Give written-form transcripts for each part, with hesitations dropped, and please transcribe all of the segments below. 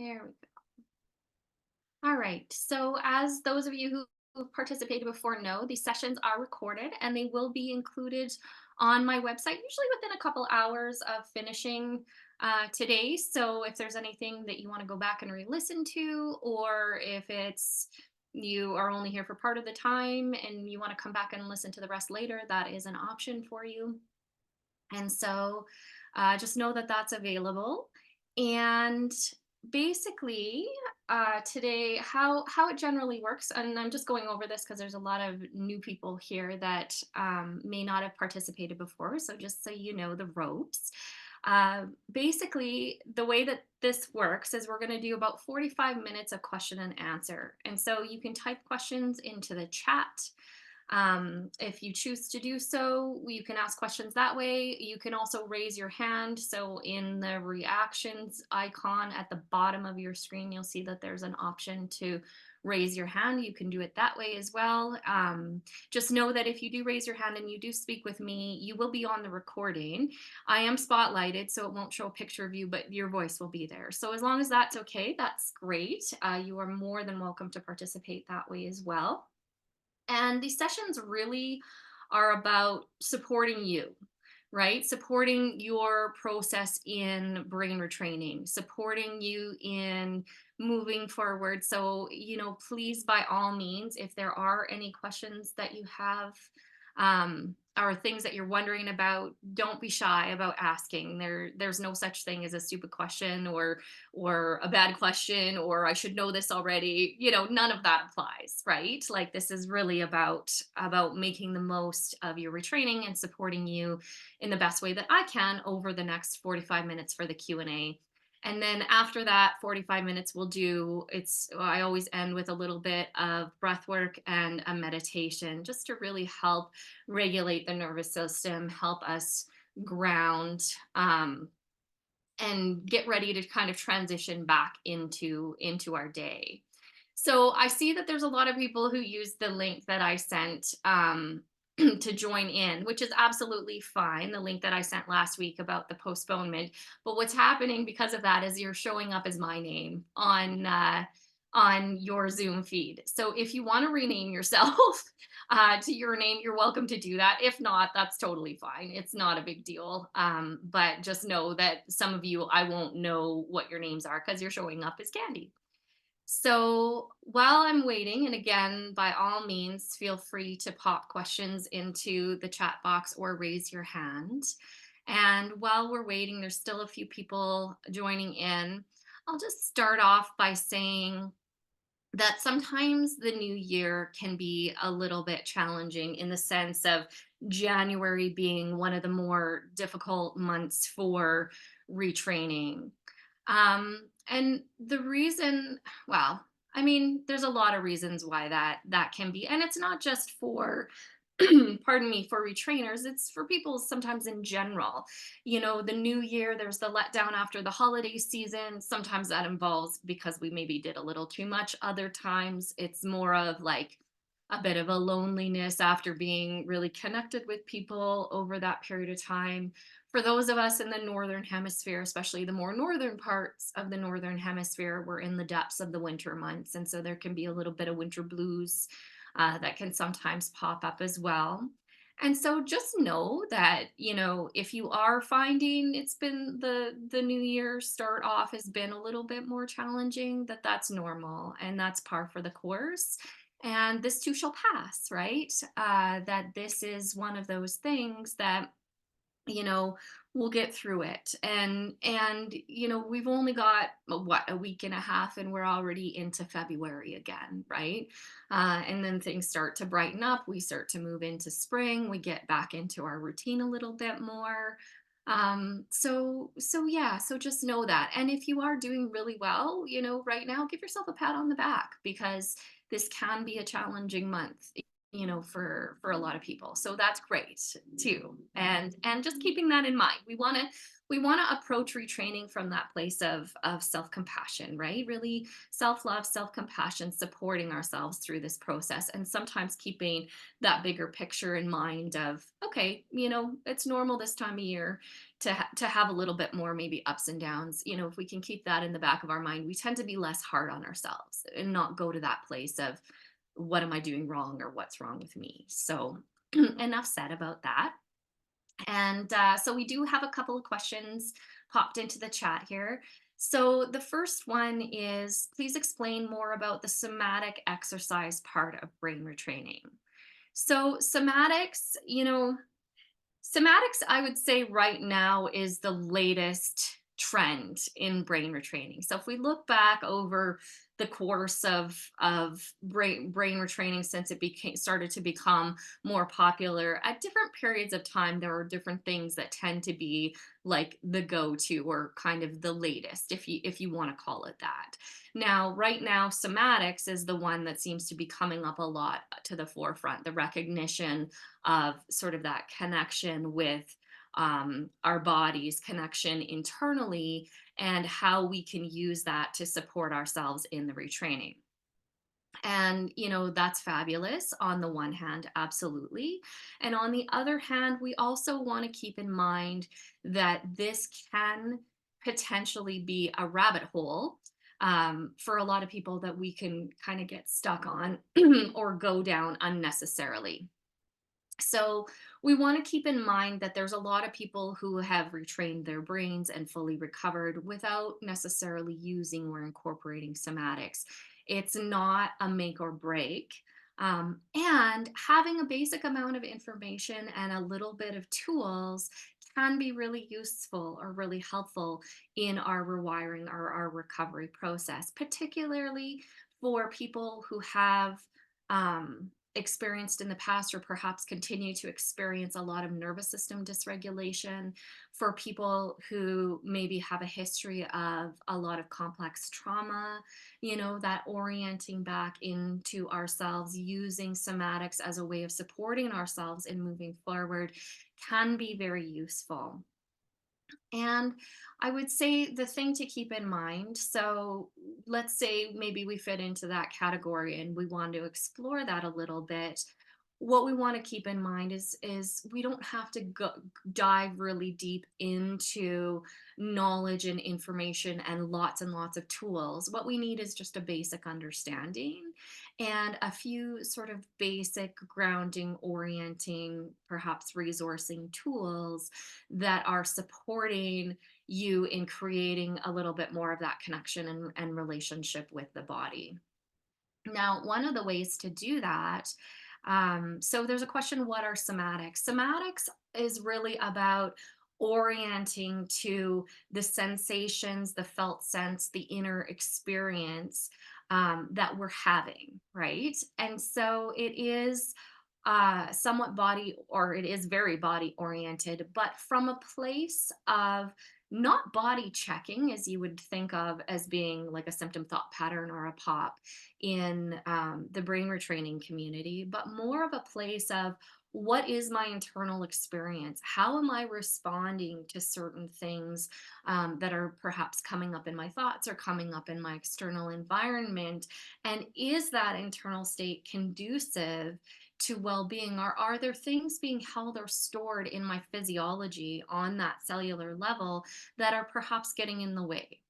There we go. All right. So, as those of you who've participated before know, these sessions are recorded and they will be included on my website, usually within a couple hours of finishing today. So, if there's anything that you want to go back and re listen to, or if it's you are only here for part of the time and you want to come back and listen to the rest later, that is an option for you. And so just know that that's available. And basically, today, how it generally works, and I'm just going over this because there's a lot of new people here that may not have participated before. So just so you know the ropes. Basically, the way that this works is we're going to do about 45 minutes of question and answer. And so you can type questions into the chat. If you choose to do so, you can ask questions that way. You can also raise your hand. So in the reactions icon at the bottom of your screen, you'll see that there's an option to raise your hand. You can do it that way as well. Just know that if you do raise your hand and you do speak with me, you will be on the recording. I am spotlighted, so it won't show a picture of you, but your voice will be there. So as long as that's okay, that's great. You are more than welcome to participate that way as well. And these sessions really are about supporting you, right? Supporting your process in brain retraining, supporting you in moving forward. So, please, by all means, if there are any questions that you have, or things that you're wondering about, don't be shy about asking. There's no such thing as a stupid question or a bad question or I should know this already. None of that applies, right? Like this is really about making the most of your retraining and supporting you in the best way that I can over the next 45 minutes for the Q&A. And then after that 45 minutes, I always end with a little bit of breath work and a meditation just to really help regulate the nervous system, help us ground, and get ready to kind of transition back into our day. So I see that there's a lot of people who use the link that I sent to join in, which is absolutely fine. The link that I sent last week about the postponement. But what's happening because of that is you're showing up as my name on your Zoom feed. So if you want to rename yourself to your name, you're welcome to do that. If not, that's totally fine. It's not a big deal. But just know that some of you, I won't know what your names are because you're showing up as Candy. So while I'm waiting, and again, by all means, feel free to pop questions into the chat box or raise your hand. And while we're waiting, there's still a few people joining in. I'll just start off by saying that sometimes the new year can be a little bit challenging in the sense of January being one of the more difficult months for retraining. And the reason, well, I mean, there's a lot of reasons why that can be, and it's not just for pardon me, for retrainers, it's for people sometimes in general. The new year, there's the letdown after the holiday season. Sometimes that involves because we maybe did a little too much. Other times it's more of like a bit of a loneliness after being really connected with people over that period of time. For those of us in the northern hemisphere, especially the more northern parts of the northern hemisphere, we're in the depths of the winter months. And so there can be a little bit of winter blues that can sometimes pop up as well. And so just know that, if you are finding it's been the new year start off has been a little bit more challenging, that's normal and that's par for the course. And this too shall pass, right? That this is one of those things that you know we'll get through it. And we've only got a week and a half and we're already into February again, right? And then things start to brighten up, we start to move into spring, we get back into our routine a little bit more. So yeah, so just know that. And if you are doing really well, right now, give yourself a pat on the back because this can be a challenging month. for a lot of people. So that's great too. And just keeping that in mind. We want to approach retraining from that place of self-compassion, right? Really self-love, self-compassion, supporting ourselves through this process, and sometimes keeping that bigger picture in mind of, okay, it's normal this time of year to have a little bit more maybe ups and downs. If we can keep that in the back of our mind, we tend to be less hard on ourselves and not go to that place of what am I doing wrong or what's wrong with me. So enough said about that. And so we do have a couple of questions popped into the chat here. So the first one is, please explain more about the somatic exercise part of brain retraining. So somatics, I would say right now is the latest trend in brain retraining. So if we look back over the course of brain retraining since it became started to become more popular at different periods of time, there are different things that tend to be like the go-to or kind of the latest, if you want to call it that. Now, right now, somatics is the one that seems to be coming up a lot to the forefront, the recognition of sort of that connection with our bodies, connection internally, and how we can use that to support ourselves in the retraining. And, that's fabulous on the one hand, absolutely. And on the other hand, we also want to keep in mind that this can potentially be a rabbit hole for a lot of people that we can kind of get stuck on or go down unnecessarily. So we want to keep in mind that there's a lot of people who have retrained their brains and fully recovered without necessarily using or incorporating somatics. It's not a make or break. And having a basic amount of information and a little bit of tools can be really useful or really helpful in our rewiring or our recovery process, particularly for people who have experienced in the past or perhaps continue to experience a lot of nervous system dysregulation, for people who maybe have a history of a lot of complex trauma, that orienting back into ourselves using somatics as a way of supporting ourselves in moving forward can be very useful. And I would say the thing to keep in mind, so let's say maybe we fit into that category and we want to explore that a little bit. What we want to keep in mind is we don't have to dive really deep into knowledge and information and lots of tools. What we need is just a basic understanding and a few sort of basic grounding, orienting, perhaps resourcing tools that are supporting you in creating a little bit more of that connection and relationship with the body. Now, one of the ways to do that, so there's a question, what are somatics? Somatics is really about orienting to the sensations, the felt sense, the inner experience that we're having, right? And so it is somewhat body, or it is very body oriented, but from a place of not body checking as you would think of as being like a symptom thought pattern or a pop in the brain retraining community, but more of a place of, what is my internal experience? How am I responding to certain things that are perhaps coming up in my thoughts or coming up in my external environment? And is that internal state conducive to well-being, or are there things being held or stored in my physiology on that cellular level that are perhaps getting in the way?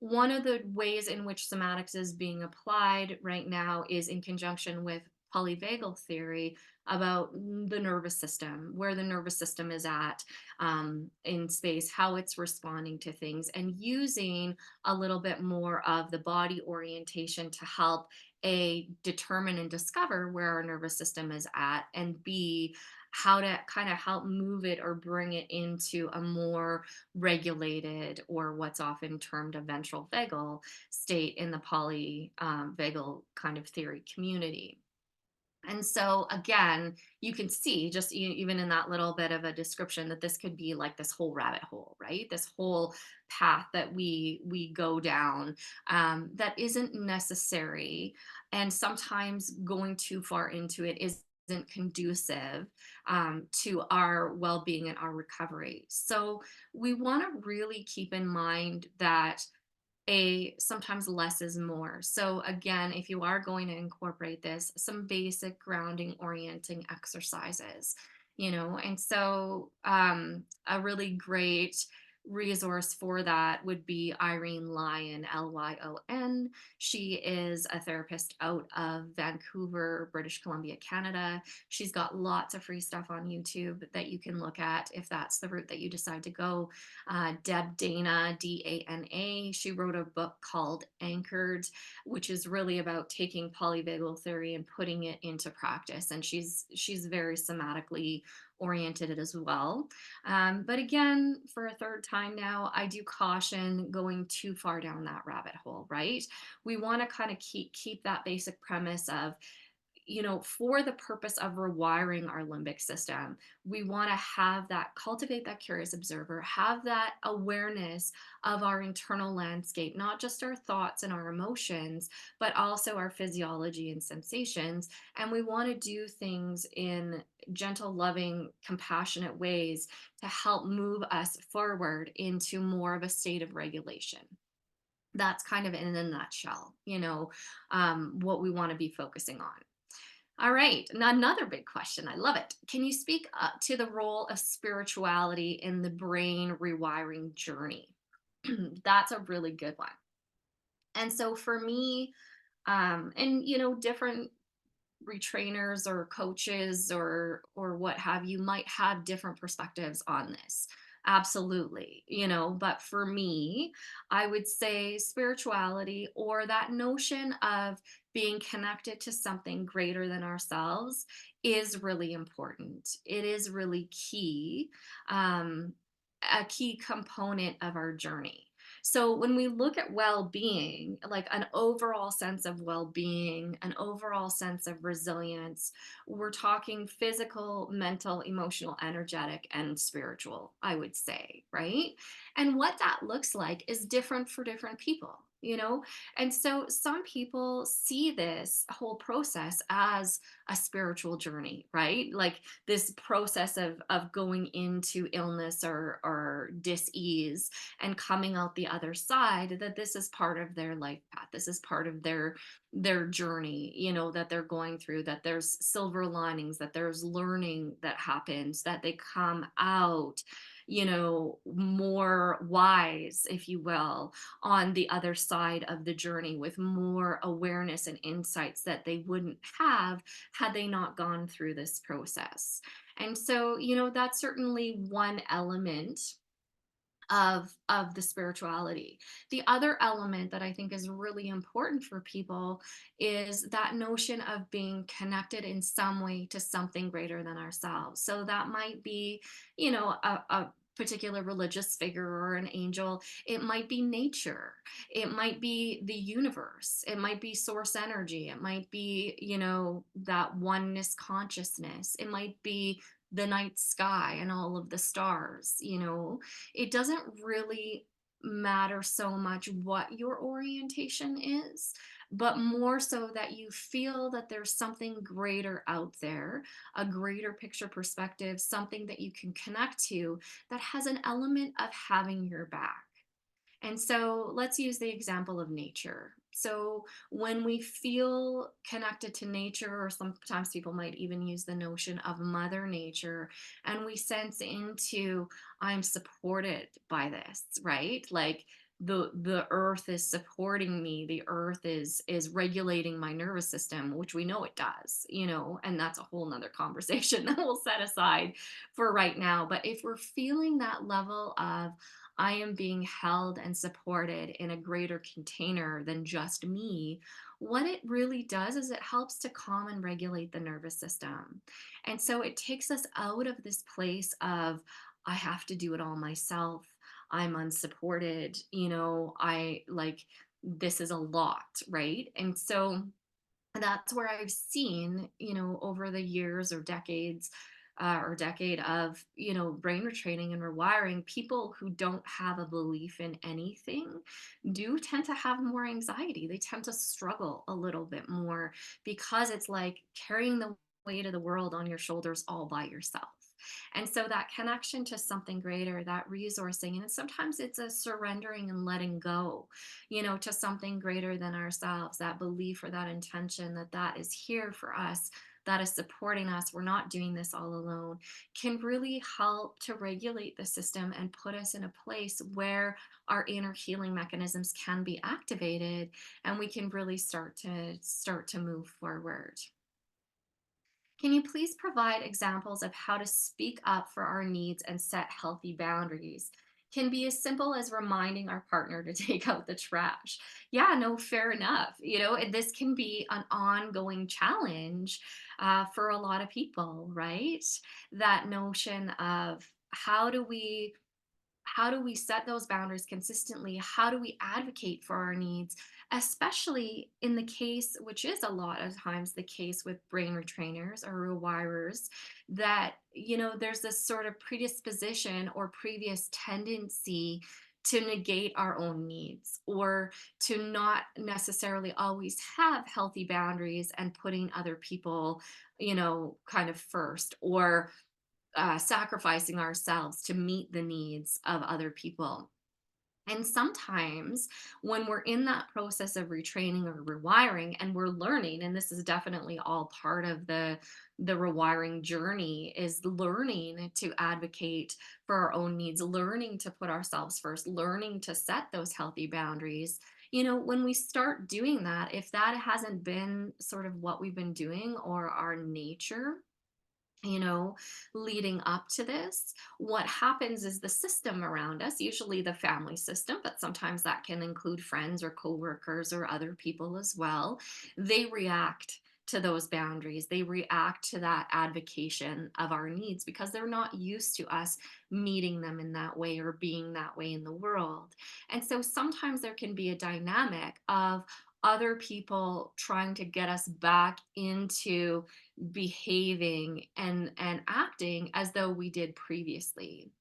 One of the ways in which somatics is being applied right now is in conjunction with polyvagal theory about the nervous system, where the nervous system is at in space, how it's responding to things, and using a little bit more of the body orientation to help A, determine and discover where our nervous system is at, and B, how to kind of help move it or bring it into a more regulated, or what's often termed a ventral vagal state in the polyvagal kind of theory community. And so again, you can see just even in that little bit of a description that this could be like this whole rabbit hole, right? This whole path that we go down, that isn't necessary, and sometimes going too far into it isn't conducive, to our well-being and our recovery. So we want to really keep in mind that a sometimes less is more. So again, if you are going to incorporate this, some basic grounding orienting exercises, and so a really great resource for that would be Irene Lyon, Lyon. She is a therapist out of Vancouver, British Columbia, Canada. She's got lots of free stuff on YouTube that you can look at if that's the route that you decide to go. Deb Dana, Dana. She wrote a book called Anchored, which is really about taking polyvagal theory and putting it into practice. And she's very somatically oriented as well. But again, for a third time now, I do caution going too far down that rabbit hole, right? We want to kind of keep that basic premise of, for the purpose of rewiring our limbic system, we want to have that, cultivate that curious observer, have that awareness of our internal landscape, not just our thoughts and our emotions, but also our physiology and sensations. And we want to do things in gentle, loving, compassionate ways to help move us forward into more of a state of regulation. That's kind of in a nutshell, what we want to be focusing on. All right, now another big question. I love it. Can you speak to the role of spirituality in the brain rewiring journey? That's a really good one. And so for me, and different retrainers or coaches or what have you might have different perspectives on this, absolutely, but for me, I would say spirituality, or that notion of being connected to something greater than ourselves, is really important. It is really key, um, a key component of our journey. So when we look at well-being, like an overall sense of well-being, an overall sense of resilience, we're talking physical, mental, emotional, energetic, and spiritual, I would say, right? And what that looks like is different for different people, you know? And so some people see this whole process as a spiritual journey, right? Like this process of going into illness or dis-ease and coming out the other side, that this is part of their life path, this is part of their journey, that they're going through, that there's silver linings, that there's learning that happens, that they come out more wise, if you will, on the other side of the journey, with more awareness and insights that they wouldn't have had they not gone through this process. And so, that's certainly one element of the spirituality. The other element that I think is really important for people is that notion of being connected in some way to something greater than ourselves. So that might be, a particular religious figure or an angel. It might be nature. It might be the universe. It might be source energy. It might be, that oneness consciousness. It might be the night sky and all of the stars. It doesn't really matter so much what your orientation is, but more so that you feel that there's something greater out there, a greater picture perspective, something that you can connect to, that has an element of having your back. And so let's use the example of nature. So when we feel connected to nature, or sometimes people might even use the notion of Mother Nature, and we sense into, I'm supported by this, right? Like the earth is supporting me, the earth is regulating my nervous system, which we know it does, and that's a whole nother conversation that we'll set aside for right now. But if we're feeling that level of, I am being held and supported in a greater container than just me, what it really does is it helps to calm and regulate the nervous system. And so it takes us out of this place of, I have to do it all myself. I'm unsupported, I like, this is a lot, right? And so That's where I've seen, over the years or decades, or decade of, brain retraining and rewiring, people who don't have a belief in anything do tend to have more anxiety. They tend to struggle a little bit more because it's like carrying the weight of the world on your shoulders all by yourself. And so that connection to something greater, that resourcing, and sometimes it's a surrendering and letting go, to something greater than ourselves, that belief or that intention that that is here for us, that is supporting us, we're not doing this all alone, can really help to regulate the system and put us in a place where our inner healing mechanisms can be activated, and we can really start to move forward. Can you please provide examples of how to speak up for our needs and set healthy boundaries? Can be as simple as reminding our partner to take out the trash. Yeah, no, fair enough. And this can be an ongoing challenge for a lot of people, right? That notion of how do we set those boundaries consistently? How do we advocate for our needs, especially in the case, which is a lot of times the case with brain retrainers or rewirers, that, there's this sort of predisposition or previous tendency to negate our own needs, or to not necessarily always have healthy boundaries and putting other people, kind of first, or sacrificing ourselves to meet the needs of other people. And sometimes when we're in that process of retraining or rewiring and we're learning, and this is definitely all part of the rewiring journey, is learning to advocate for our own needs, learning to put ourselves first, learning to set those healthy boundaries. When we start doing that, if that hasn't been sort of what we've been doing or our nature, you know, leading up to this, what happens is the system around us, usually the family system, but sometimes that can include friends or coworkers or other people as well, they react to those boundaries. They react to that advocation of our needs because they're not used to us meeting them in that way or being that way in the world. And so sometimes there can be a dynamic of other people trying to get us back into behaving and acting as though we did previously.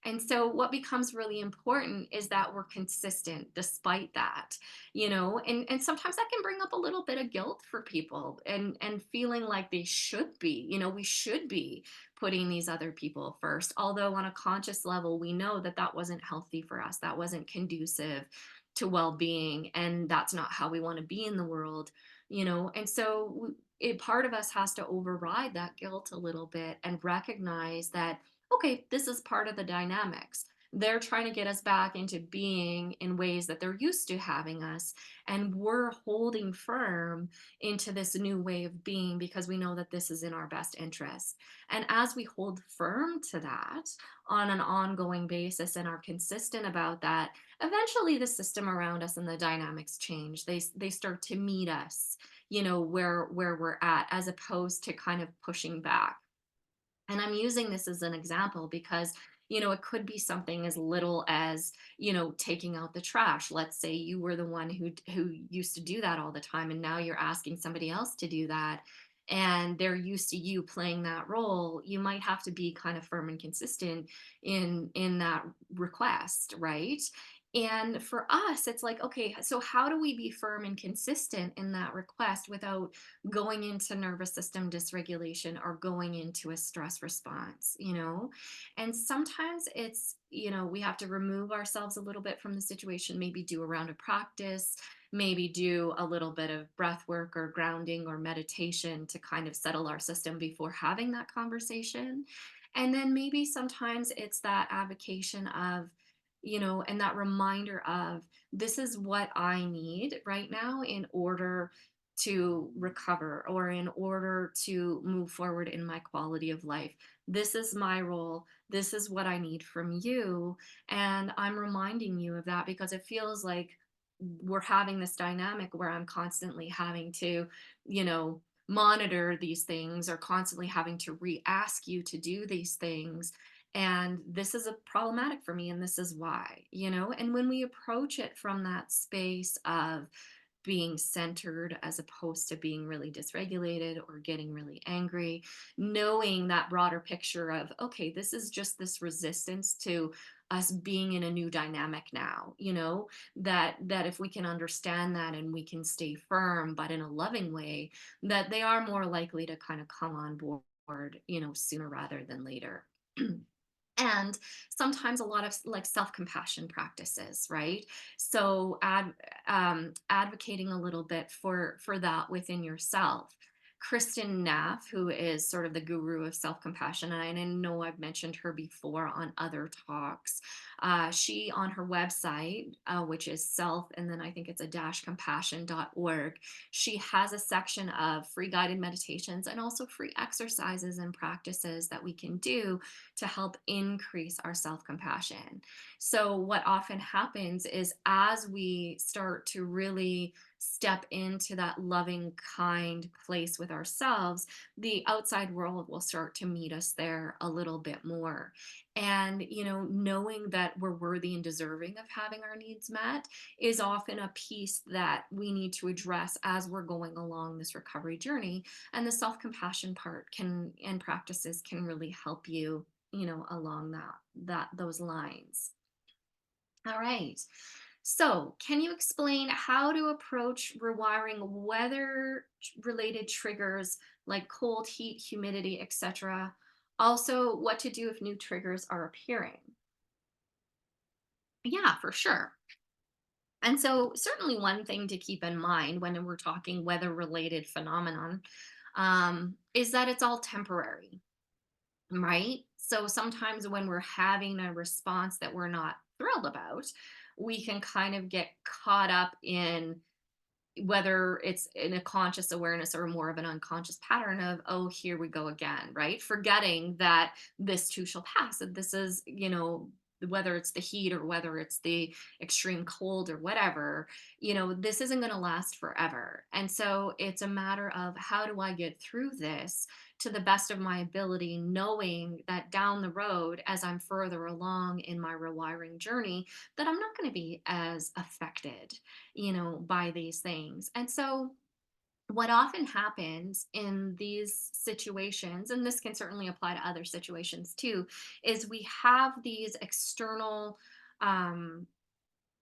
And so what becomes really important is that we're consistent despite that, and sometimes that can bring up a little bit of guilt for people, and feeling like they should be, we should be putting these other people first. Although on a conscious level, we know that that wasn't healthy for us. That wasn't conducive to well-being, and that's not how we want to be in the world, and so part of us has to override that guilt a little bit and recognize that, okay, this is part of the dynamics. They're trying to get us back into being in ways that they're used to having us. And we're holding firm into this new way of being because we know that this is in our best interest. And as we hold firm to that on an ongoing basis and are consistent about that, eventually the system around us and the dynamics change. They start to meet us, where we're at, as opposed to kind of pushing back. And I'm using this as an example because, it could be something as little as, taking out the trash. Let's say you were the one who used to do that all the time, and now you're asking somebody else to do that. And they're used to you playing that role. You might have to be kind of firm and consistent in that request, right? And for us, it's like, okay, so how do we be firm and consistent in that request without going into nervous system dysregulation or going into a stress response, And sometimes it's, we have to remove ourselves a little bit from the situation, maybe do a round of practice, maybe do a little bit of breath work or grounding or meditation to kind of settle our system before having that conversation. And then maybe sometimes it's that avocation of, and that reminder of, this is what I need right now in order to recover or in order to move forward in my quality of life. This is my role. This is what I need from you. And I'm reminding you of that because it feels like we're having this dynamic where I'm constantly having to, monitor these things, or constantly having to re-ask you to do these things. And this is a problematic for me, and this is why. And when we approach it from that space of being centered as opposed to being really dysregulated or getting really angry, knowing that broader picture of, okay, this is just this resistance to us being in a new dynamic now, that if we can understand that and we can stay firm but in a loving way, that they are more likely to kind of come on board, sooner rather than later. And sometimes a lot of like self-compassion practices, right? So advocating a little bit for that within yourself. Kristen Neff, who is sort of the guru of self-compassion, and I know I've mentioned her before on other talks. She on her website, which is self, and then I think it's a dash compassion.org, she has a section of free guided meditations and also free exercises and practices that we can do to help increase our self compassion. So, what often happens is as we start to really step into that loving, kind place with ourselves, the outside world will start to meet us there a little bit more. And, knowing that we're worthy and deserving of having our needs met is often a piece that we need to address as we're going along this recovery journey. And the self compassion part can and practices can really help you, along those lines. All right. So, can you explain how to approach rewiring weather related triggers like cold, heat, humidity, etc.? Also, what to do if new triggers are appearing? Yeah, for sure. And so, certainly one thing to keep in mind when we're talking weather related phenomenon, is that it's all temporary. Right? So sometimes when we're having a response that we're not thrilled about, we can kind of get caught up in whether it's in a conscious awareness or more of an unconscious pattern of, oh, here we go again, right? Forgetting that this too shall pass. And this is, whether it's the heat or whether it's the extreme cold or whatever, this isn't going to last forever. And so it's a matter of how do I get through this to the best of my ability, knowing that down the road, as I'm further along in my rewiring journey, that I'm not going to be as affected, by these things. And so, what often happens in these situations, and this can certainly apply to other situations too, is we have these external um,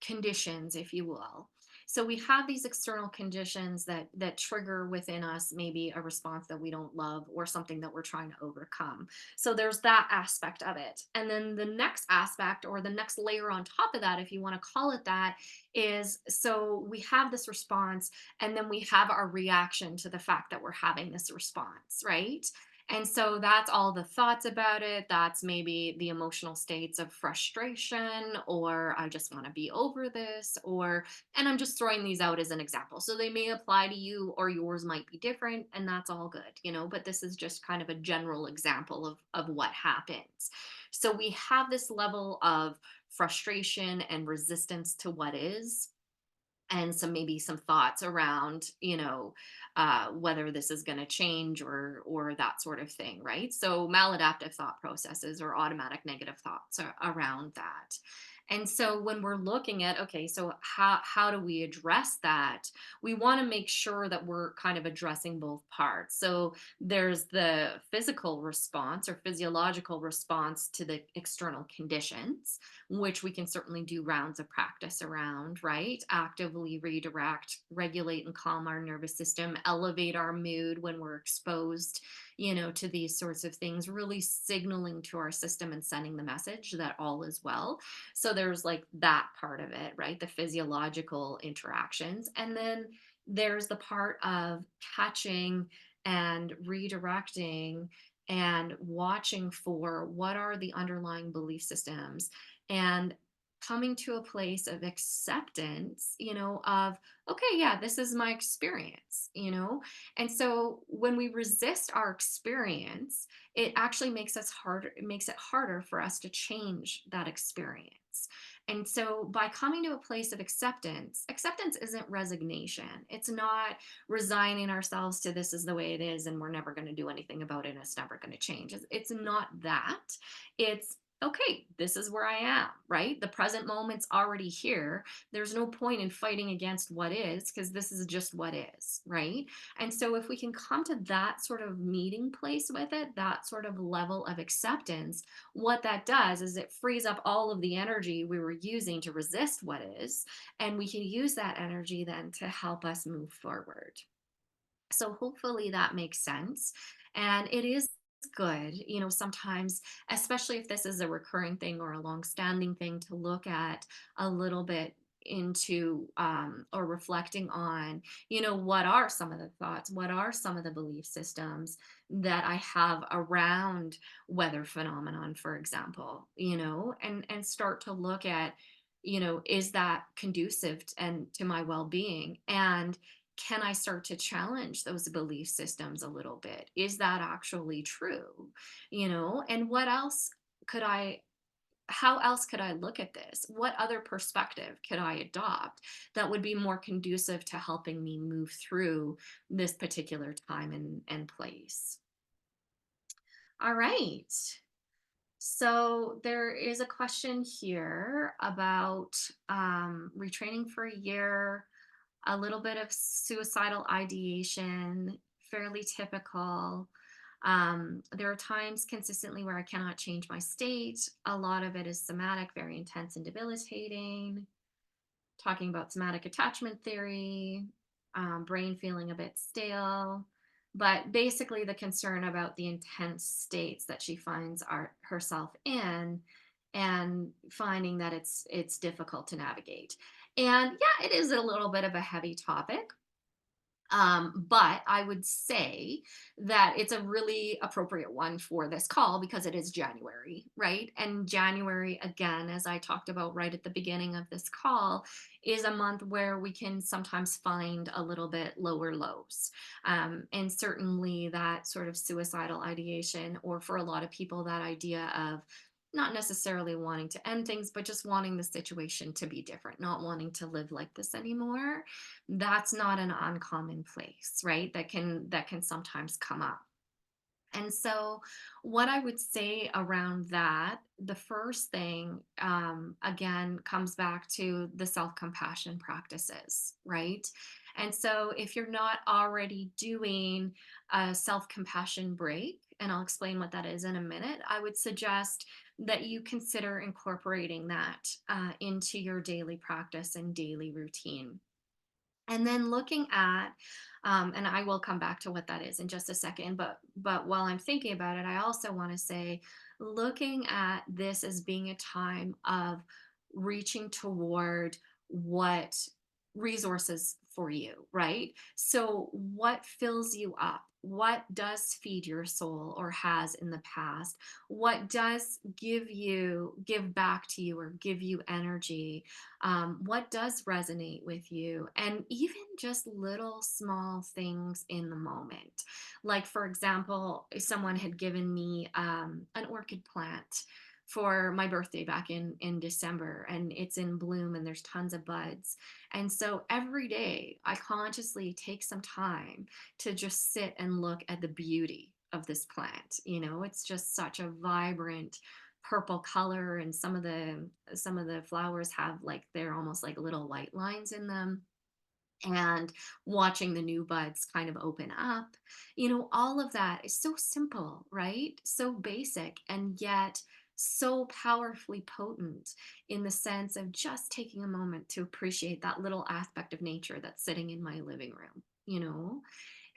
conditions, if you will. So we have these external conditions that trigger within us maybe a response that we don't love or something that we're trying to overcome. So there's that aspect of it. And then the next aspect or the next layer on top of that, if you want to call it that, is so we have this response and then we have our reaction to the fact that we're having this response, right? And so that's all the thoughts about it. That's maybe the emotional states of frustration, or I just want to be over this, and I'm just throwing these out as an example. So they may apply to you or yours might be different, and that's all good, but this is just kind of a general example of what happens. So we have this level of frustration and resistance to what is, and maybe some thoughts around whether this is going to change or that sort of thing, right? So maladaptive thought processes or automatic negative thoughts around that. And so when we're looking at, okay, so how do we address that? We want to make sure that we're kind of addressing both parts. So there's the physical response or physiological response to the external conditions, which we can certainly do rounds of practice around, right? Actively redirect, regulate, and calm our nervous system, elevate our mood when we're exposed, to these sorts of things, really signaling to our system and sending the message that all is well. So there's like that part of it, right? The physiological interactions. And then there's the part of catching and redirecting and watching for what are the underlying belief systems and coming to a place of acceptance, of, okay, yeah, this is my experience. And so when we resist our experience, it actually makes us harder, it makes it harder for us to change that experience. And so by coming to a place of acceptance, acceptance isn't resignation. It's not resigning ourselves to this is the way it is and we're never going to do anything about it and it's never going to change. It's not that. It's okay, this is where I am, right? The present moment's already here. There's no point in fighting against what is, because this is just what is, right? And so if we can come to that sort of meeting place with it, that sort of level of acceptance, what that does is it frees up all of the energy we were using to resist what is, and we can use that energy then to help us move forward. So hopefully that makes sense. And it is good, sometimes, especially if this is a recurring thing or a long-standing thing, to look at a little bit into or reflecting on, what are some of the thoughts, what are some of the belief systems that I have around weather phenomenon, for example, and start to look at, is that conducive and to my well-being, and can I start to challenge those belief systems a little bit? Is that actually true? And what else could I, how else could I look at this? What other perspective could I adopt that would be more conducive to helping me move through this particular time and place? All right. So there is a question here about retraining for a year, a little bit of suicidal ideation, fairly typical. There are times consistently where I cannot change my state. A lot of it is somatic, very intense and debilitating. Talking about somatic attachment theory, brain feeling a bit stale. But basically, the concern about the intense states that she finds herself in, and finding that it's difficult to navigate. And yeah, it is a little bit of a heavy topic, but I would say that it's a really appropriate one for this call because it is January, right? And January, again, as I talked about right at the beginning of this call, is a month where we can sometimes find a little bit lower lows. And certainly that sort of suicidal ideation, or for a lot of people, that idea of not necessarily wanting to end things, but just wanting the situation to be different, not wanting to live like this anymore, that's not an uncommon place, right? That can sometimes come up. And so, what I would say around that, the first thing, again, comes back to the self compassion practices, right? And so, if you're not already doing a self compassion break, and I'll explain what that is in a minute, I would suggest that you consider incorporating that into your daily practice and daily routine. And then looking at, and I will come back to what that is in just a second, but while I'm thinking about it, I also want to say, looking at this as being a time of reaching toward what resources for you, right? So what fills you up? What does feed your soul or has in the past? What does give back to you or give you energy? What does resonate with you? And even just little small things in the moment. Like, for example, someone had given me an orchid plant for my birthday back in December, and it's in bloom and there's tons of buds. And so every day I consciously take some time to just sit and look at the beauty of this plant. It's just such a vibrant purple color, and some of the flowers have, like, they're almost like little white lines in them, and watching the new buds kind of open up, all of that is so simple, right? So basic, and yet so powerfully potent, in the sense of just taking a moment to appreciate that little aspect of nature that's sitting in my living room.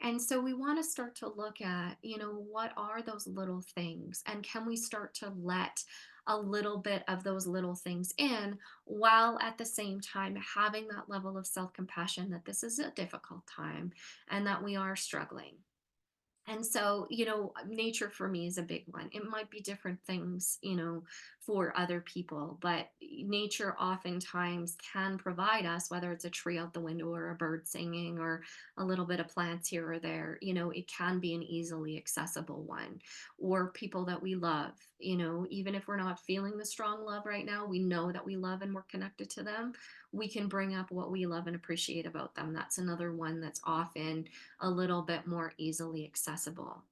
And so we want to start to look at, what are those little things? And can we start to let a little bit of those little things in, while at the same time having that level of self compassion that this is a difficult time and that we are struggling? And so, nature for me is a big one. It might be different things, for other people, but nature oftentimes can provide us, whether it's a tree out the window or a bird singing or a little bit of plants here or there, it can be an easily accessible one. Or people that we love, even if we're not feeling the strong love right now, we know that we love and we're connected to them. We can bring up what we love and appreciate about them. That's another one that's often a little bit more easily accessible.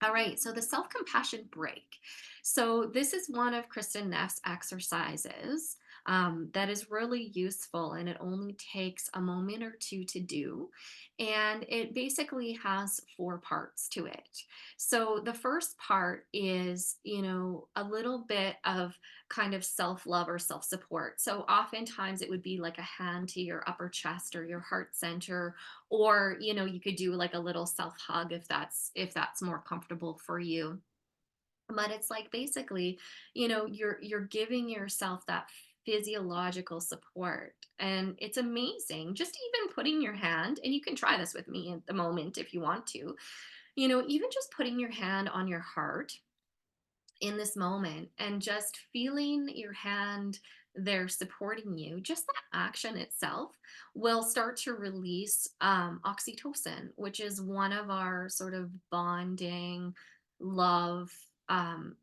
All right, so the self compassion break. So, this is one of Kristen Neff's exercises that is really useful, and it only takes a moment or two to do. And it basically has four parts to it. So, the first part is, a little bit of kind of self love or self support. So, oftentimes it would be like a hand to your upper chest or your heart center, or you could do like a little self hug if that's more comfortable for you. But it's like basically, you're giving yourself that physiological support, and it's amazing. Just even putting your hand, and you can try this with me at the moment if you want to, even just putting your hand on your heart in this moment and just feeling your hand there supporting you, just that action itself will start to release oxytocin, which is one of our sort of bonding love um,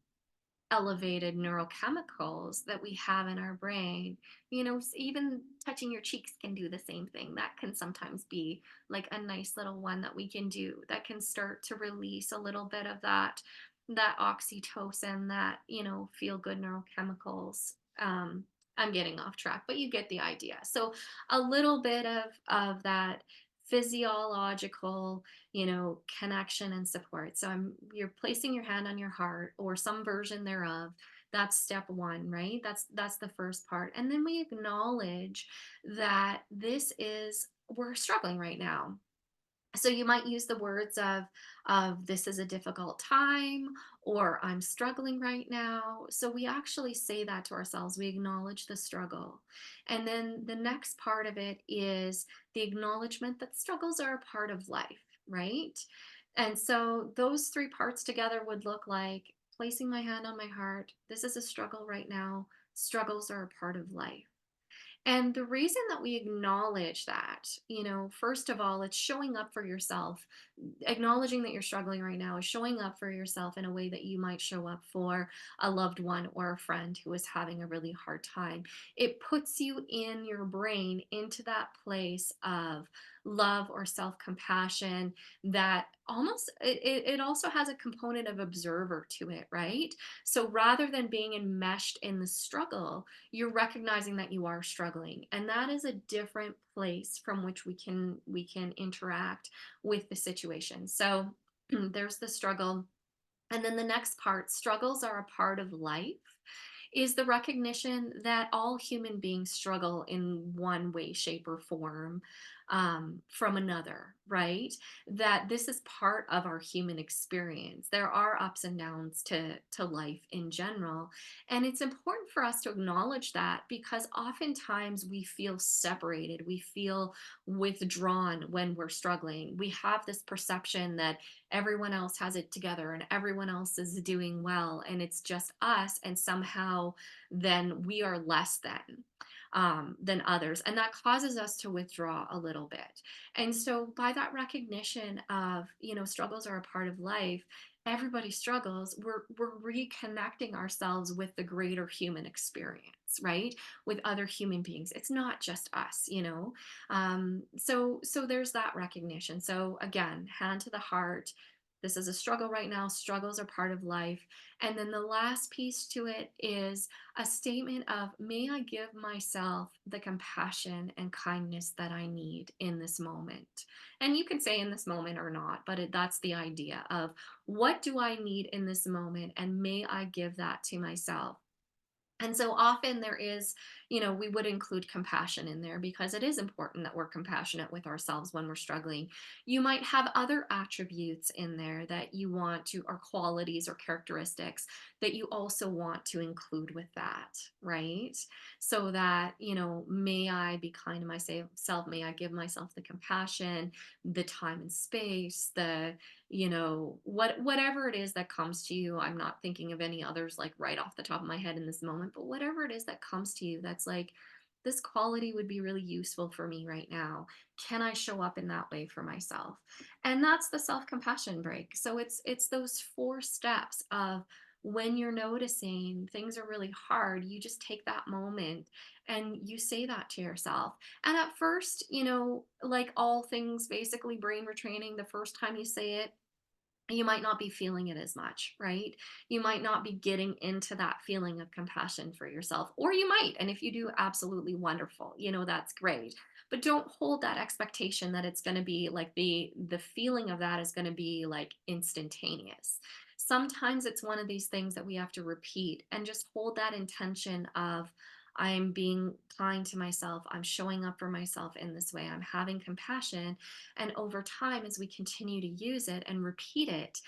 elevated neurochemicals that we have in our brain. Even touching your cheeks can do the same thing. That can sometimes be like a nice little one that we can do that can start to release a little bit of that oxytocin, that, feel good neurochemicals. I'm getting off track, but you get the idea. So a little bit of that physiological, connection and support. So you're placing your hand on your heart or some version thereof. That's step one, right? That's the first part. And then we acknowledge that we're struggling right now. So you might use the words of this is a difficult time, or I'm struggling right now. So we actually say that to ourselves. We acknowledge the struggle. And then the next part of it is the acknowledgement that struggles are a part of life, right? And so those three parts together would look like placing my hand on my heart. This is a struggle right now. Struggles are a part of life. And the reason that we acknowledge that, first of all, it's showing up for yourself. Acknowledging that you're struggling right now is showing up for yourself in a way that you might show up for a loved one or a friend who is having a really hard time. It puts you in your brain into that place of love or self compassion that almost it also has a component of observer to it, right? So rather than being enmeshed in the struggle, you're recognizing that you are struggling, and that is a different place from which we can interact with the situation. So there's the struggle. And then the next part, struggles are a part of life, is the recognition that all human beings struggle in one way, shape, or form from another, right? That this is part of our human experience. There are ups and downs to life in general. And it's important for us to acknowledge that, because oftentimes we feel separated, we feel withdrawn when we're struggling. We have this perception that everyone else has it together and everyone else is doing well, and it's just us, and somehow then we are less than others, and that causes us to withdraw a little bit. And so by that recognition of, struggles are a part of life, everybody struggles, we're reconnecting ourselves with the greater human experience, right? With other human beings, it's not just us, so there's that recognition. So again, hand to the heart, this is a struggle right now, struggles are part of life. And then the last piece to it is a statement of, may I give myself the compassion and kindness that I need in this moment. And you can say in this moment or not, but that's the idea of, what do I need in this moment, and may I give that to myself. And so often there is, we would include compassion in there, because it is important that we're compassionate with ourselves when we're struggling. You might have other attributes in there that you want to, or qualities or characteristics that you also want to include with that, right? So that, may I be kind to myself, may I give myself the compassion, the time and space, whatever it is that comes to you. I'm not thinking of any others like right off the top of my head in this moment, but whatever it is that comes to you, that's like, this quality would be really useful for me right now. Can I show up in that way for myself? And that's the self-compassion break. So it's those four steps of, when you're noticing things are really hard, you just take that moment and you say that to yourself. And at first, like all things basically brain retraining, the first time you say it, you might not be feeling it as much, right? You might not be getting into that feeling of compassion for yourself, or you might. And if you do, absolutely wonderful. That's great. But don't hold that expectation that it's going to be like the feeling of that is going to be like instantaneous. Sometimes it's one of these things that we have to repeat and just hold that intention of I'm being kind to myself. I'm showing up for myself in this way. I'm having compassion, and over time, as we continue to use it and repeat it,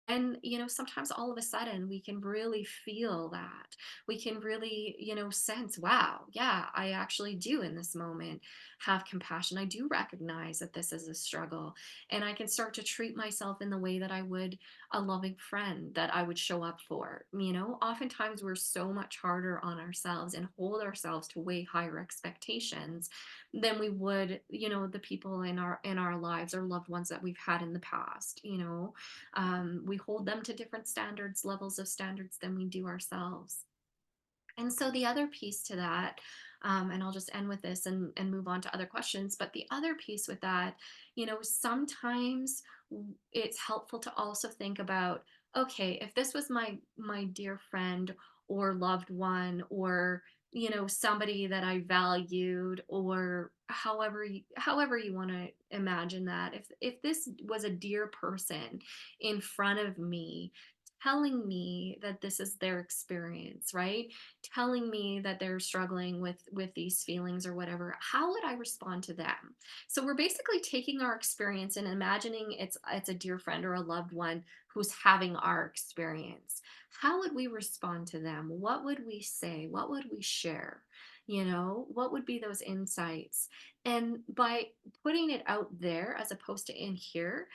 then sometimes all of a sudden we can really feel that. We can really, sense, wow, yeah, I actually do in this moment have compassion. I do recognize that this is a struggle. And I can start to treat myself in the way that I would a loving friend that I would show up for. Oftentimes we're so much harder on ourselves and hold ourselves to way higher expectations than we would, the people in our lives or loved ones that we've had in the past. We hold them to different standards, levels of standards than we do ourselves. And so the other piece to that, and I'll just end with this and move on to other questions. But the other piece with that, sometimes it's helpful to also think about, okay, if this was my dear friend or loved one, or somebody that I valued, or however you want to imagine that, if this was a dear person in front of me telling me that this is their experience, right? Telling me that they're struggling with these feelings or whatever, how would I respond to them? So we're basically taking our experience and imagining it's a dear friend or a loved one who's having our experience. How would we respond to them? What would we say? What would we share? What would be those insights? And by putting it out there as opposed to in here,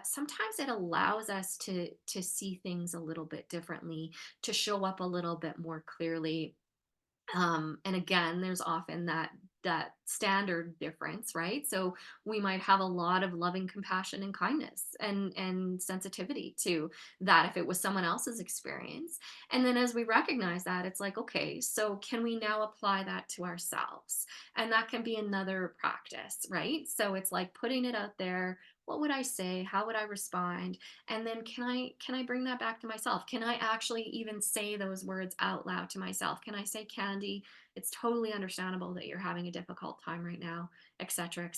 sometimes it allows us to see things a little bit differently, to show up a little bit more clearly. And again, there's often that standard difference, right? So we might have a lot of loving compassion and kindness and sensitivity to that if it was someone else's experience. And then as we recognize that, it's like, okay, so can we now apply that to ourselves? And that can be another practice, right? So it's like putting it out there. What would I say? How would I respond? And then can I bring that back to myself? Can I actually even say those words out loud to myself? Can I say, Candy, it's totally understandable that you're having a difficult time right now, et cetera,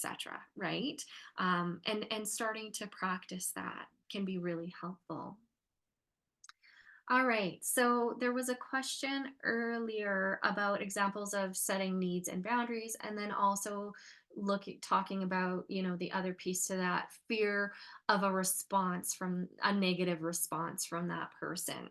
right? And starting to practice that can be really helpful. All right. So there was a question earlier about examples of setting needs and boundaries, and then also talking about, the other piece to that, fear of a response, from a negative response from that person.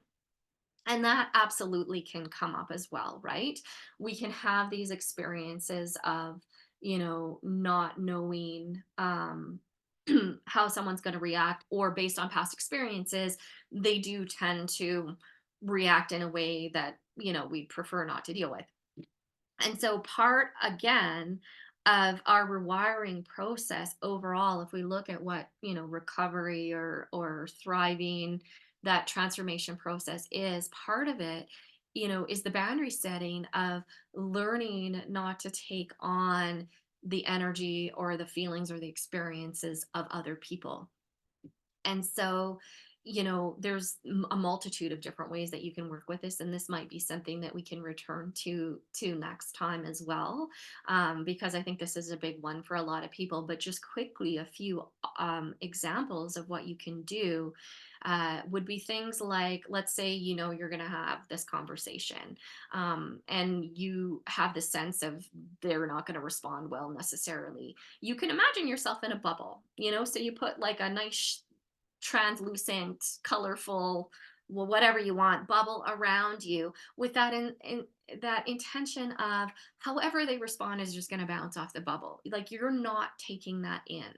And that absolutely can come up as well, right? We can have these experiences of, not knowing how someone's going to react, or based on past experiences, they do tend to react in a way that, we prefer not to deal with. And so, part again of our rewiring process overall, if we look at what, recovery or thriving, that transformation process is, part of it, is the boundary setting of learning not to take on the energy or the feelings or the experiences of other people. And so, there's a multitude of different ways that you can work with this, and this might be something that we can return to next time as well, because I think this is a big one for a lot of people. But just quickly, a few examples of what you can do would be things like, let's say, you're going to have this conversation, and you have the sense of they're not going to respond well necessarily. You can imagine yourself in a bubble, so you put like a nice translucent, colorful, well, whatever you want, bubble around you, with in that intention of however they respond is just going to bounce off the bubble. Like, you're not taking that in.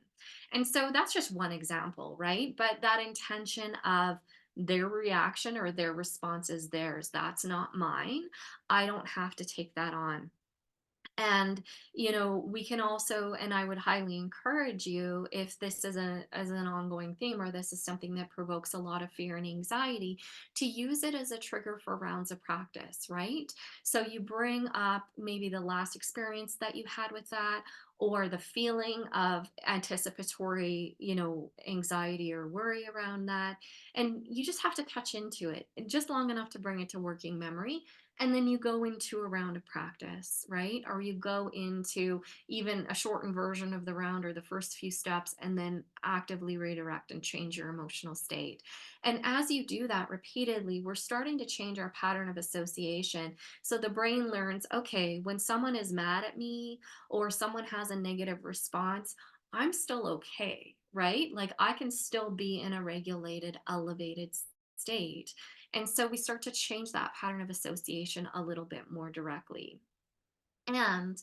And so that's just one example, right? But that intention of their reaction or their response is theirs. That's not mine. I don't have to take that on. And we can also, and I would highly encourage you, if this is as an ongoing theme, or this is something that provokes a lot of fear and anxiety, to use it as a trigger for rounds of practice, right? So you bring up maybe the last experience that you had with that, or the feeling of anticipatory, anxiety or worry around that. And you just have to touch into it just long enough to bring it to working memory. And then you go into a round of practice, right? Or you go into even a shortened version of the round or the first few steps, and then actively redirect and change your emotional state. And as you do that repeatedly, we're starting to change our pattern of association. So the brain learns, okay, when someone is mad at me or someone has a negative response, I'm still okay, right? Like I can still be in a regulated, elevated state. And so we start to change that pattern of association a little bit more directly. And,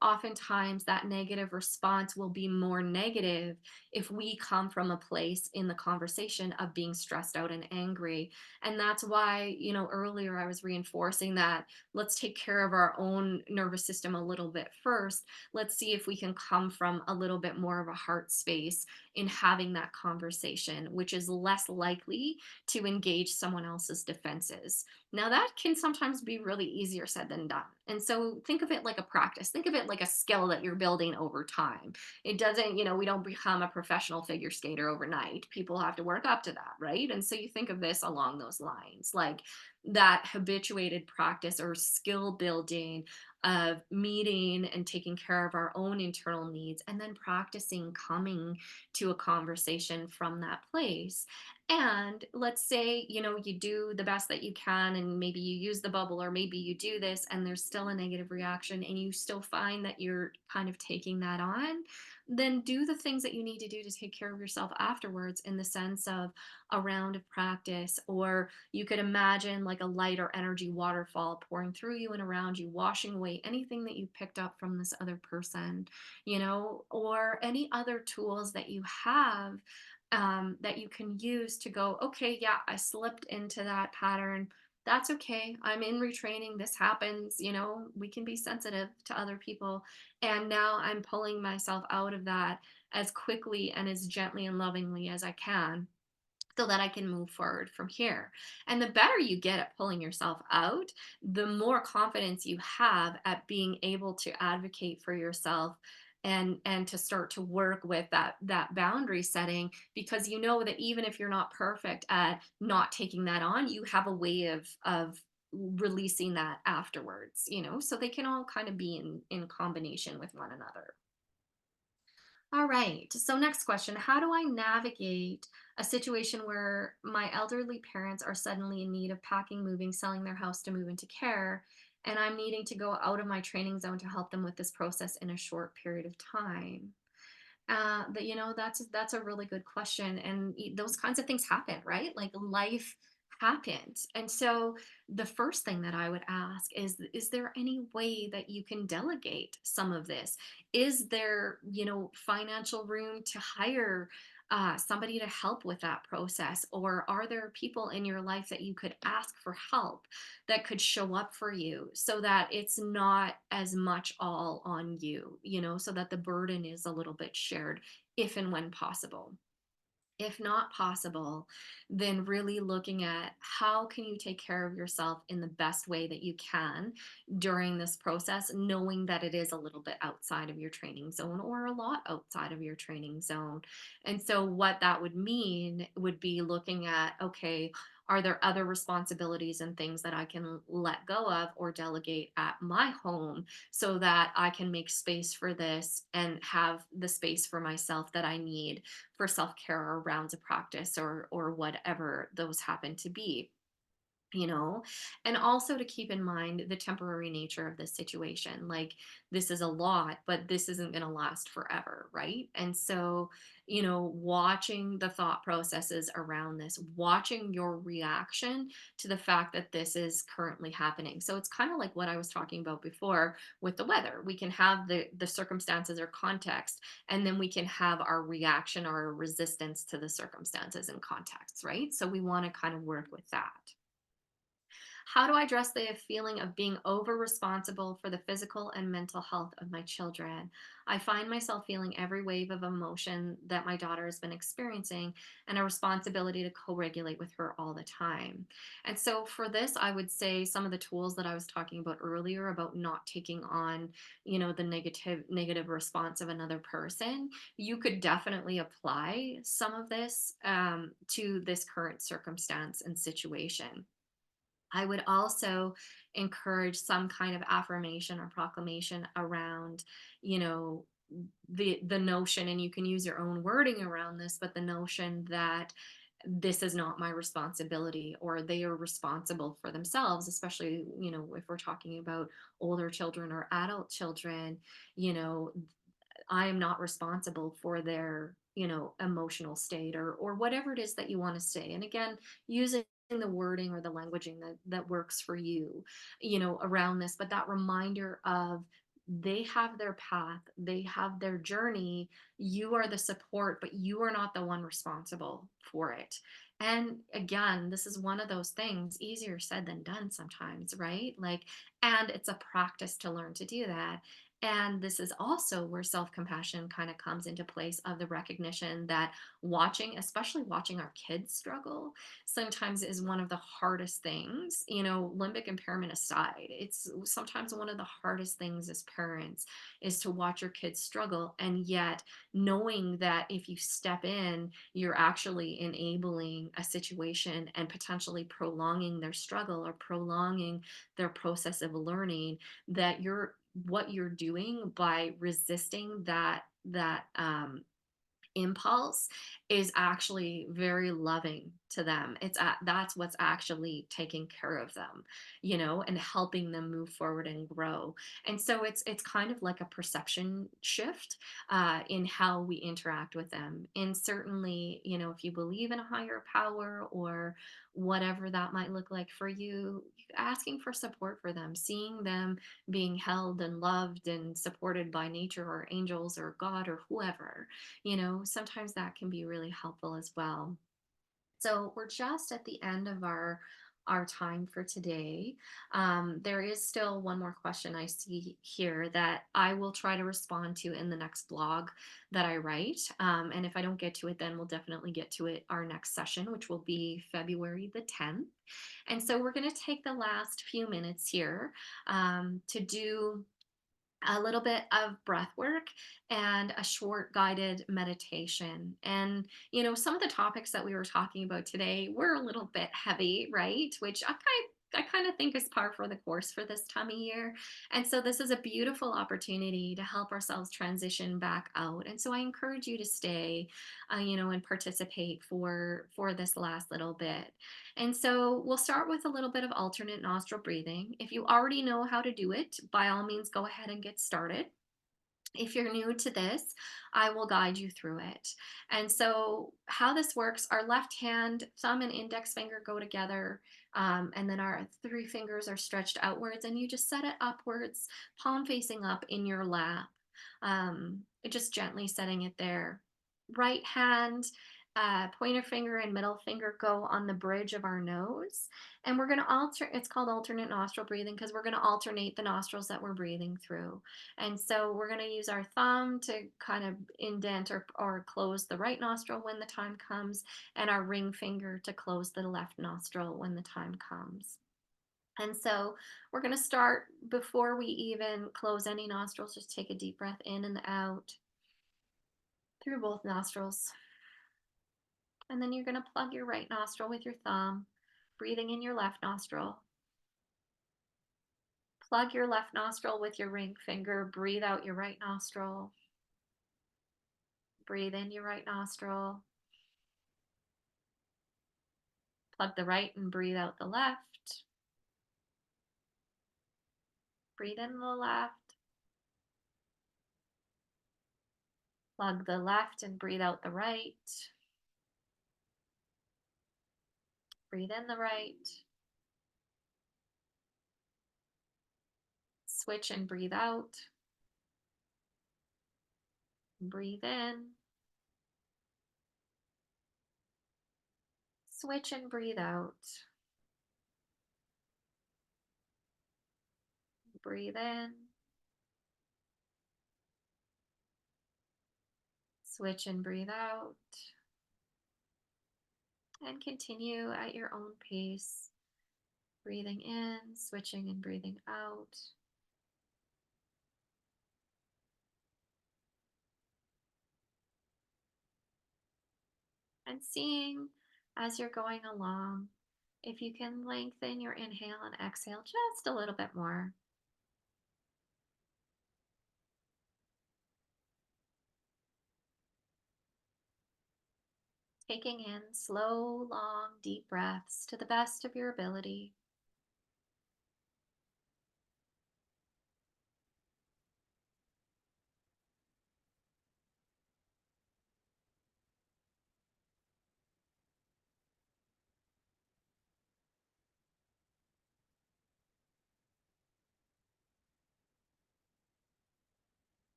oftentimes that negative response will be more negative if we come from a place in the conversation of being stressed out and angry. And that's why, earlier I was reinforcing that let's take care of our own nervous system a little bit first. Let's see if we can come from a little bit more of a heart space in having that conversation, which is less likely to engage someone else's defenses. Now, that can sometimes be really easier said than done. And so think of it like a practice. Think of it like a skill that you're building over time. It doesn't, we don't become a professional figure skater overnight. People have to work up to that, right? And so you think of this along those lines, like that habituated practice or skill building of meeting and taking care of our own internal needs, and then practicing coming to a conversation from that place. And let's say, you do the best that you can, and maybe you use the bubble, or maybe you do this and there's still a negative reaction, and you still find that you're kind of taking that on, then do the things that you need to do to take care of yourself afterwards, in the sense of a round of practice. Or you could imagine like a light or energy waterfall pouring through you and around you, washing away anything that you picked up from this other person, or any other tools that you have, that you can use to go, okay, yeah, I slipped into that pattern. That's okay. I'm in retraining. This happens. We can be sensitive to other people. And now I'm pulling myself out of that as quickly and as gently and lovingly as I can, so that I can move forward from here. And the better you get at pulling yourself out, the more confidence you have at being able to advocate for yourself, and to start to work with that boundary setting, because you know that even if you're not perfect at not taking that on, you have a way of releasing that afterwards, so they can all kind of be in combination with one another. All right. So, next question. How do I navigate a situation where my elderly parents are suddenly in need of packing, moving, selling their house to move into care, and I'm needing to go out of my training zone to help them with this process in a short period of time? But that's a really good question, and those kinds of things happen, right? Like life happens, and so the first thing that I would ask is there any way that you can delegate some of this? Is there, financial room to hire somebody to help with that process, or are there people in your life that you could ask for help, that could show up for you, so that it's not as much all on you, so that the burden is a little bit shared, if and when possible. If not possible, then really looking at how can you take care of yourself in the best way that you can during this process, knowing that it is a little bit outside of your training zone, or a lot outside of your training zone. And so what that would mean would be looking at, okay, are there other responsibilities and things that I can let go of or delegate at my home, so that I can make space for this and have the space for myself that I need for self-care or rounds of practice, or whatever those happen to be, you know and also to keep in mind the temporary nature of this situation. Like, this is a lot, but this isn't going to last forever, right? And so, watching the thought processes around this, watching your reaction to the fact that this is currently happening. So it's kind of like what I was talking about before with the weather. We can have the circumstances or context, and then we can have our reaction or our resistance to the circumstances and contexts, right? So we want to kind of work with that. How do I address the feeling of being over responsible for the physical and mental health of my children? I find myself feeling every wave of emotion that my daughter has been experiencing and a responsibility to co regulate with her all the time. And so, for this, I would say some of the tools that I was talking about earlier about not taking on, the negative response of another person, you could definitely apply some of this to this current circumstance and situation. I would also encourage some kind of affirmation or proclamation around, you know, the notion, and you can use your own wording around this, but the notion that this is not my responsibility, or they are responsible for themselves, especially, if we're talking about older children or adult children, you know, I am not responsible for their, emotional state, or whatever it is that you want to say. And again, using the wording or the languaging that works for you, around this, but that reminder of they have their path, they have their journey. You are the support, but you are not the one responsible for it. And again, this is one of those things, easier said than done sometimes, right? Like, and it's a practice to learn to do that. And this is also where self compassion kind of comes into place, of the recognition that watching, especially watching our kids struggle, sometimes is one of the hardest things, limbic impairment aside. It's sometimes one of the hardest things as parents is to watch your kids struggle. And yet, knowing that if you step in, you're actually enabling a situation and potentially prolonging their struggle or prolonging their process of learning, that what you're doing by resisting that impulse is actually very loving to them. That's what's actually taking care of them, and helping them move forward and grow. And so it's kind of like a perception shift in how we interact with them. And certainly, if you believe in a higher power or whatever that might look like for you, asking for support for them, seeing them being held and loved and supported by nature or angels or God or whoever, sometimes that can be really helpful as well. So we're just at the end of our time for today. There is still one more question I see here that I will try to respond to in the next blog that I write. And if I don't get to it, then we'll definitely get to it our next session, which will be February the 10th. And so we're going to take the last few minutes here to do a little bit of breath work and a short guided meditation. And, some of the topics that we were talking about today were a little bit heavy, right? Which I kind of think is par for the course for this time of year. And so this is a beautiful opportunity to help ourselves transition back out. And so I encourage you to stay, and participate for this last little bit. And so we'll start with a little bit of alternate nostril breathing. If you already know how to do it, by all means, go ahead and get started. If you're new to this, I will guide you through it. And so, how this works, our left hand, thumb, and index finger go together, and then our three fingers are stretched outwards, and you just set it upwards, palm facing up in your lap, just gently setting it there. Right hand, pointer finger and middle finger go on the bridge of our nose, and we're going to it's called alternate nostril breathing because we're going to alternate the nostrils that we're breathing through. And so we're going to use our thumb to kind of indent or close the right nostril when the time comes, and our ring finger to close the left nostril when the time comes. And so we're going to start, before we even close any nostrils, just take a deep breath in and out through both nostrils. And then you're going to plug your right nostril with your thumb, breathing in your left nostril. Plug your left nostril with your ring finger, breathe out your right nostril. Breathe in your right nostril. Plug the right and breathe out the left. Breathe in the left. Plug the left and breathe out the right. Breathe in the right. Switch and breathe out. Breathe in. Switch and breathe out. Breathe in, switch and breathe out, and continue at your own pace. Breathing in, switching and breathing out. And seeing as you're going along if you can lengthen your inhale and exhale just a little bit more. Taking in slow, long, deep breaths to the best of your ability.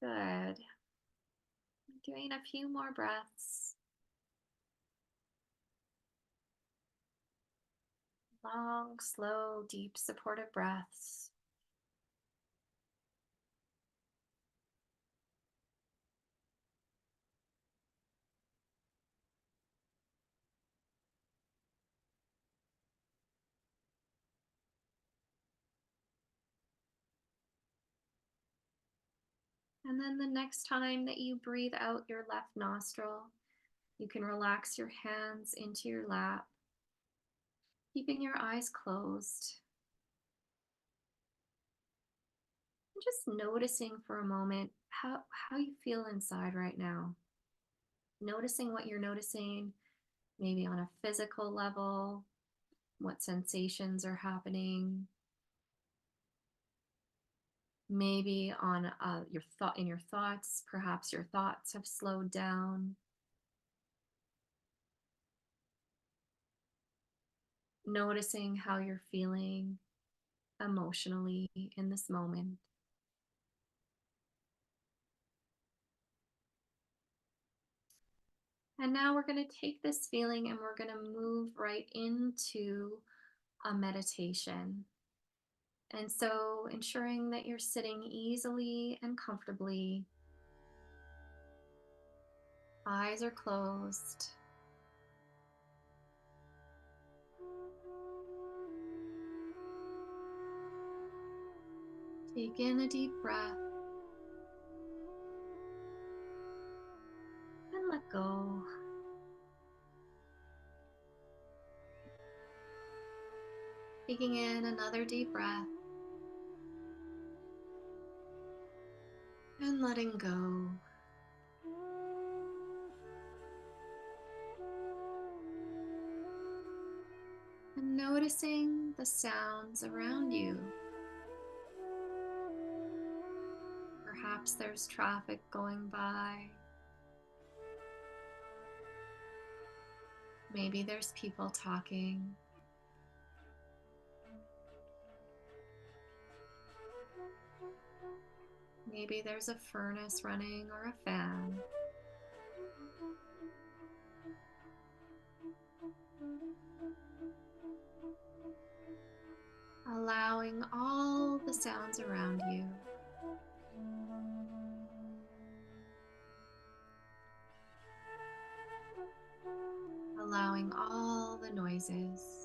Good. Doing a few more breaths. Long, slow, deep, supportive breaths. And then the next time that you breathe out your left nostril, you can relax your hands into your lap, keeping your eyes closed. And just noticing for a moment how you feel inside right now. Noticing what you're noticing, maybe on a physical level, what sensations are happening. Maybe on your thought in your thoughts, perhaps your thoughts have slowed down. Noticing how you're feeling emotionally in this moment. And now we're going to take this feeling and we're going to move right into a meditation. And so, ensuring that you're sitting easily and comfortably, eyes are closed. Take in a deep breath and let go. Taking in another deep breath and letting go. And noticing the sounds around you. Perhaps there's traffic going by. Maybe there's people talking. Maybe there's a furnace running or a fan. Allowing all the sounds around you. Allowing all the noises.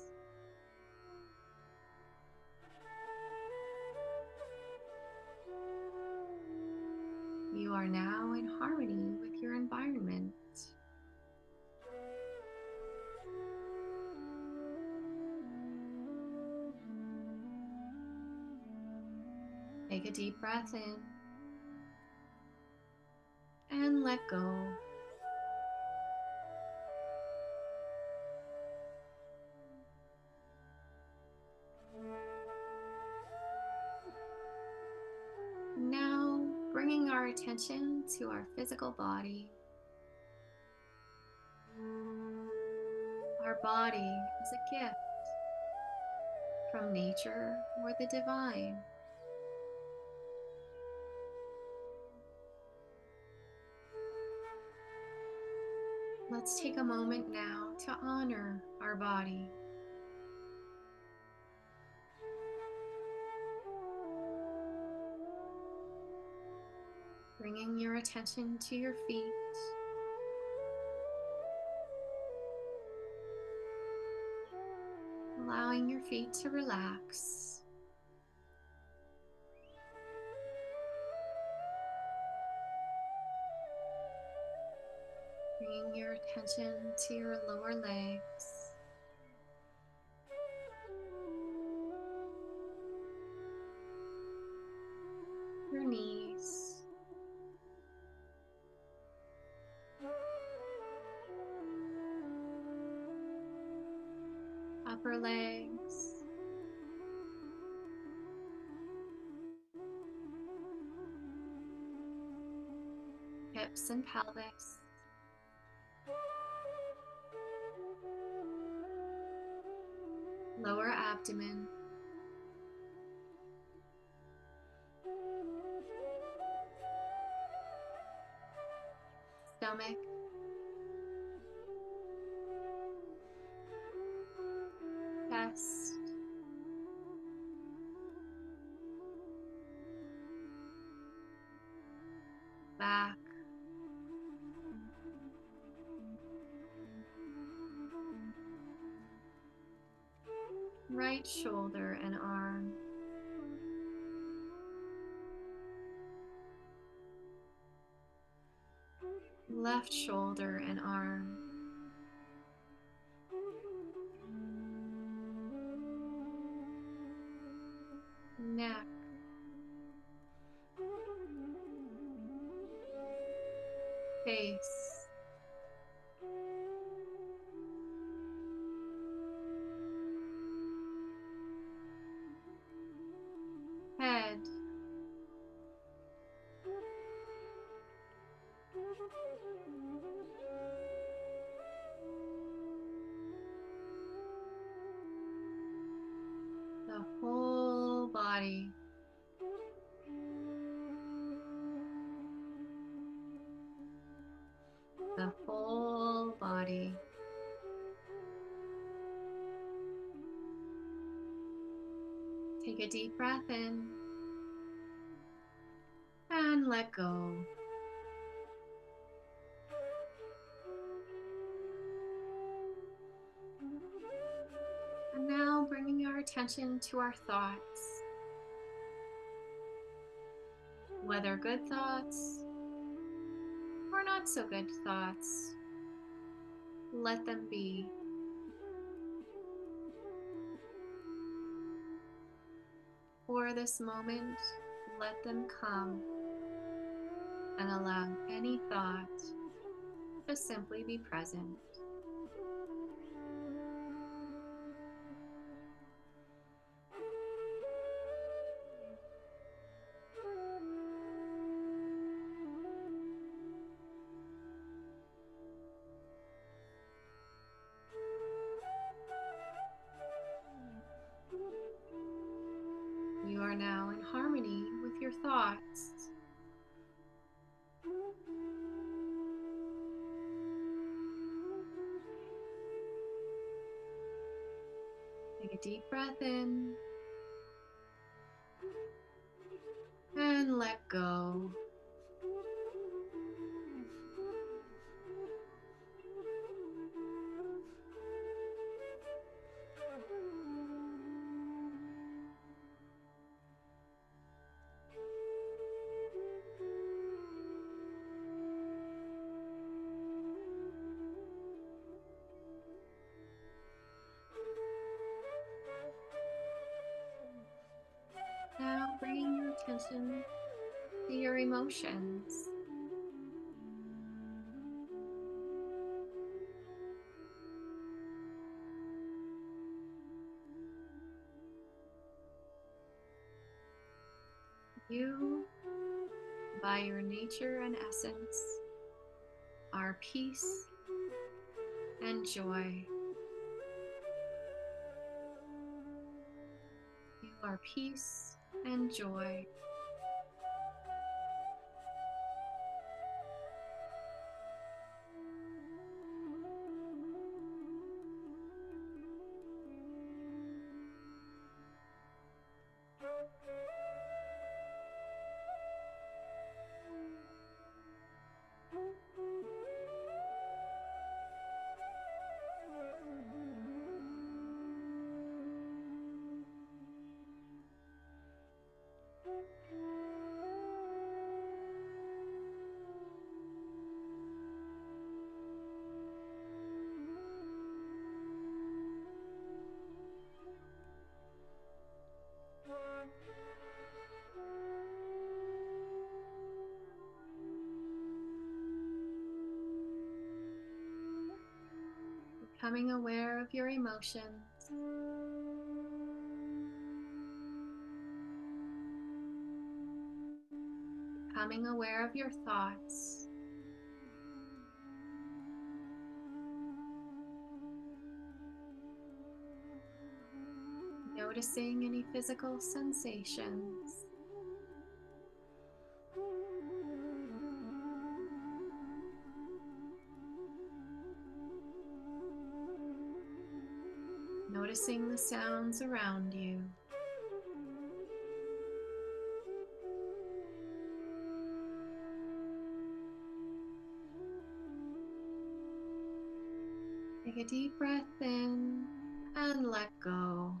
You are now in harmony with your environment. Take a deep breath in and let go. Now, bringing our attention to our physical body. Our body is a gift from nature or the divine. Let's take a moment now to honor our body, bringing your attention to your feet, allowing your feet to relax, bringing your attention to your lower legs, your knees, upper legs, hips and pelvis, lower abdomen, stomach, chest, back, right shoulder and arm, left shoulder and arm, neck, face, head, the whole body. The whole body. Take a deep breath in and let go. And now bringing our attention to our thoughts, whether good thoughts or not so good thoughts, let them be. For this moment, let them come and allow any thought to simply be present. You are now in harmony with your thoughts. Take a deep breath in and let go. Now bringing your attention to your emotions. You, by your nature and essence, are peace and joy. You are peace and joy. Becoming aware of your emotions, becoming aware of your thoughts, noticing any physical sensations. Noticing the sounds around you. Take a deep breath in and let go.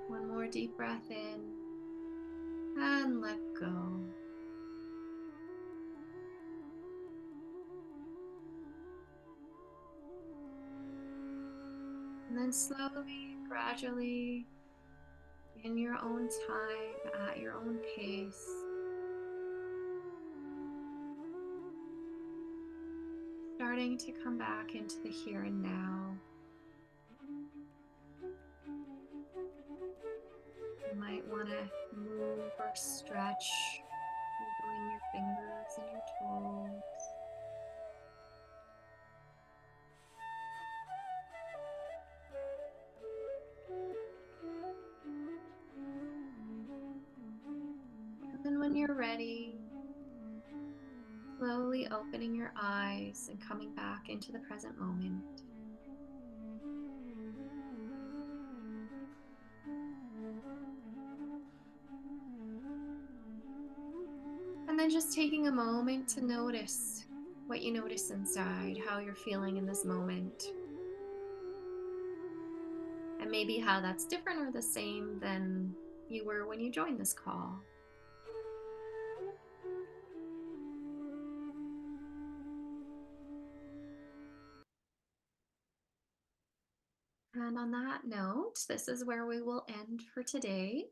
One more deep breath in and let go. And then slowly, gradually, in your own time, at your own pace, starting to come back into the here and now. You might want to move or stretch, wiggling your fingers and your toes. And then when you're ready, slowly opening your eyes and coming back into the present moment. And then just taking a moment to notice what you notice inside, how you're feeling in this moment, and maybe how that's different or the same than you were when you joined this call. And on that note, this is where we will end for today.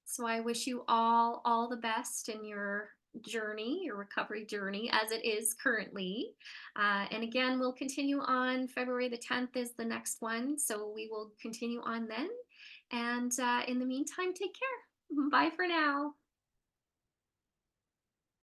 So I wish you all the best in your journey, your recovery journey, as it is currently. And again, we'll continue on February the 10th is the next one. So we will continue on then. And in the meantime, take care. Bye for now.